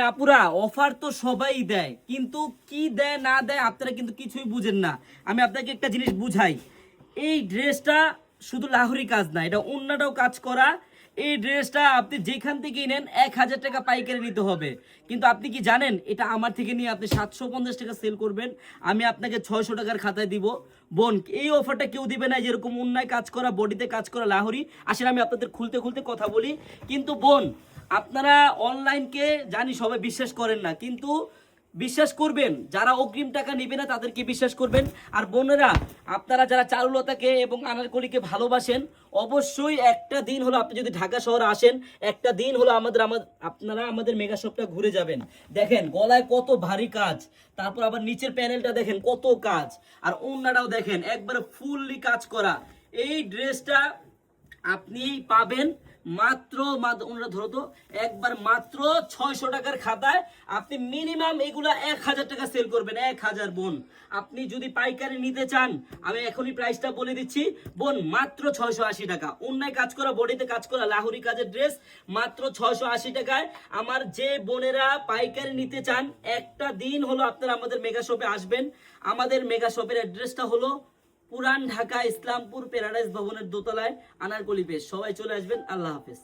না পুরা অফার তো সবাই দেয়, কিন্তু কি দেয় না দেয় আপনারা কিন্তু কিছুই বুঝেন না। আমি আপনাকে একটা জিনিস বুঝাই। এই ড্রেসটা শুধু লাহোরি কাজ না, এটা অন্যটাও কাজ করা। এই ড্রেসটা আপনি যেখান থেকে নেন 1,000 টাকা পাইকারি নিতে হবে, কিন্তু আপনি কি জানেন এটা আমার থেকে নিয়ে আপনি 750 টাকা সেল করবেন, আমি আপনাকে 600 টাকার খাতায় দিব। বোন, এই অফারটা কেউ দিবে না যেরকম অন্যায় কাজ করা, বডিতে কাজ করা লাহোরি। আসলে আমি আপনাদের খুলতে খুলতে কথা বলি। কিন্তু বোন, আপনারা অনলাইনকে জানি সবাই বিশ্বাস করেন না, কিন্তু বিশ্বাস করবেন যারা অগ্রিম টাকা নেবে না তাদেরকে বিশ্বাস করবেন। আর বোনেরা, আপনারা যারা চারুলতাকে এবং আনারকলিকে ভালোবাসেন, অবশ্যই একটা দিন হলো আপনি যদি ঢাকা শহরে আসেন, একটা দিন হলো আপনারা আমাদের মেগা শপটা ঘুরে যাবেন। দেখেন গলায় কত ভারী কাজ, তারপর আবার নিচের প্যানেলটা দেখেন কত কাজ, আর ওড়নাটাও দেখেন একবারে ফুললি কাজ করা। এই ড্রেসটা আপনি পাবেন মাত্র ওনারা ধরো তো একবার মাত্র 600 টাকার খাতায়। আপনি মিনিমাম এগুলা 1,000 টাকা সেল করবেন, 1,000। বোন, আপনি যদি পাইকারি নিতে চান আমি এখনই প্রাইসটা বলে দিচ্ছি বোন, মাত্র 680 টাকা। অন্যায় কাজ করা, বডিতে কাজ করা লাহোরি কাজের ড্রেস মাত্র 680 টাকায়। আমার যে বোনেরা পাইকারি নিতে চান, একটা দিন হলো আপনারা আমাদের মেগা শপে আসবেন। আমাদের মেগা শপের অ্যাড্রেসটা হলো পুরান ঢাকা ইসলামপুর প্যারাডাইস ভবনের দোতলায়, আনারকলি পেজ। সবাই চলে আসবেন। আল্লাহ হাফেজ।